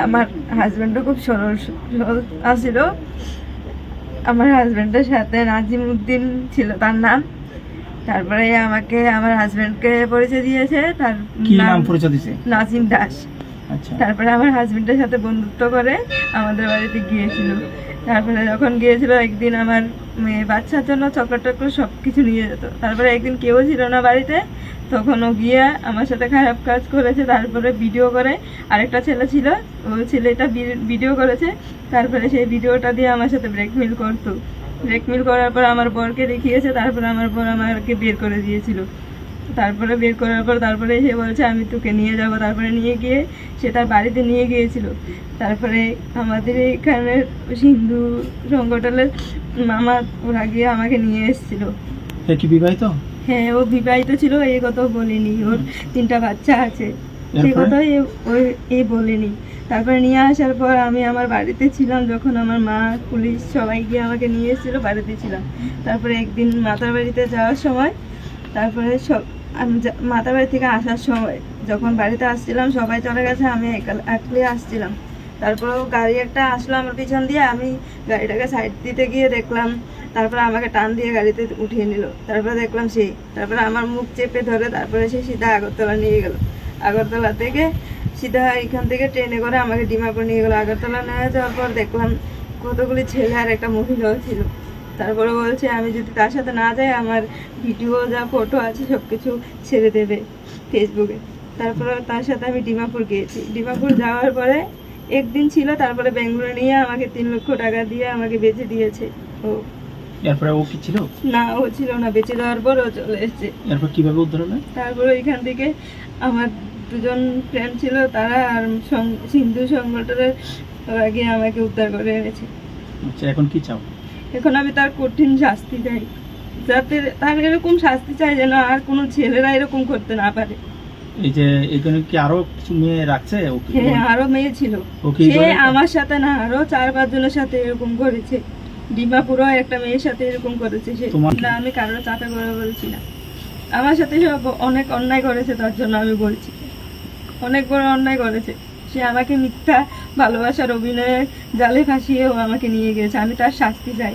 আমার হাজব্যান্ডও খুব সরল আছিল। আমার হাজব্যান্ডের সাথে নাজিম উদ্দিন ছিল তার নাম। তারপরে আমাকে আমার হাজব্যান্ডকে পরিচয় দিয়েছে, তার কি নাম পরিচয় দিয়েছে? নাজিম দাস। আচ্ছা, তারপরে আমার হাজব্যান্ডের সাথে বন্ধুত্ব করে আমাদের বাড়িতে গিয়েছিল। তারপরে যখন গিয়েছিল একদিন আমার মেয়ে বাচ্চার জন্য চকলেট টকলেট সব কিছু নিয়ে যেত। তারপরে একদিন কেউ ছিল না বাড়িতে, তখন ও গিয়ে আমার সাথে খারাপ কাজ করেছে। তারপরে ভিডিও করে, আরেকটা ছেলে ছিল, ওই ছেলেটা ভিডিও করেছে। তারপরে সেই ভিডিওটা দিয়ে আমার সাথে ব্ল্যাকমেল করতো। ব্ল্যাকমেল করার পর আমার বরকে দেখিয়েছে। তারপরে আমার বর আমাকে বের করে দিয়েছিল। তারপরে বের করার পর তারপরে সে বলছে আমি তোকে নিয়ে যাব। তারপরে নিয়ে গিয়ে সে তার বাড়িতে নিয়ে গিয়েছিল। তারপরে আমাদের এখানে হিন্দু সংগঠনের মামা ওরা গিয়ে আমাকে নিয়ে এসেছিল। সে কি বিবাহিত? হ্যাঁ, ও বিবাহিত ছিল, এই কথা বলিনি। ওর 3টা বাচ্চা আছে, সেই কথাই ওই বলেনি। তারপরে নিয়ে আসার পর আমি আমার বাড়িতে ছিলাম, যখন আমার মা পুলিশ সবাই গিয়ে আমাকে নিয়ে এসেছিল, বাড়িতে ছিলাম। তারপরে একদিন মাতার বাড়িতে যাওয়ার সময়, তারপরে আমি মাতার বাড়ি থেকে আসার সময় যখন বাড়িতে আসছিলাম সবাই চলে গেছে, আমি একলাই আসছিলাম। তারপরেও গাড়ি একটা আসলো আমার পিছন দিয়ে, আমি গাড়িটাকে সাইড দিতে গিয়ে দেখলাম, তারপরে আমাকে টান দিয়ে গাড়িতে উঠিয়ে নিল। তারপরে দেখলাম সেই, তারপরে আমার মুখ চেপে ধরে তারপরে সে সিধা আগরতলা নিয়ে গেল। আগরতলা থেকে সিধা এখান থেকে ট্রেনে করে আমাকে ডিমাপুর নিয়ে গেলো। আগরতলা নিয়ে যাওয়ার পর দেখলাম কতগুলি ছেলে আর একটা মহিলাও ছিল। তারপরে বলছে আমি যদি তার সাথে না যাই আমার ভিডিও যা ফটো আছে সব কিছু ছেড়ে দেবে ফেসবুকে। তারপরে তার সাথে আমি ডিমাপুর গিয়েছি। ডিমাপুর যাওয়ার পরে একদিন ছিল, তারপরে বেঙ্গলোর নিয়ে আমাকে 3 লক্ষ টাকা দিয়ে আমাকে বেচে দিয়েছে ও। এরপরে ও কি ছিল? না, ও ছিল না। বেচে দেওয়ার পর ও চলে এসেছে। এরপর কিভাবে উদ্ধার হলো? তারপরে এখান থেকে আমার 2জন ফ্রেন্ড ছিল, তারা আর হিন্দু সংগঠনের ওরা গিয়ে আমাকে উদ্ধার করে এনেছে। আচ্ছা, এখন কি চাও? এখন আমি তার কঠিন শাস্তি চাই, যাতে তার এরকম শাস্তি চাই যেন আর কোনো ছেলেরা এরকম করতে না পারে। এই যে এখানে কি আরো কিছু মেয়ে রাখছে? হ্যাঁ, আরো মেয়ে ছিল। সে আমার সাথে না, আরো 4-5 জনের সাথে এরকম করেছে। ডিমাপুরও একটা মেয়ের সাথে এরকম করেছে সে। না, আমি কারোর চাপে করে বলছি না। আমার সাথে সব অনেক অন্যায় করেছে, তার জন্য আমি বলছি অনেক বড় অন্যায় করেছে। সে আমাকে মিথ্যা ভালোবাসার অভিনয়ে জালে ফাঁসিয়ে ও আমাকে নিয়ে গেছে। আমি তার শাস্তি চাই।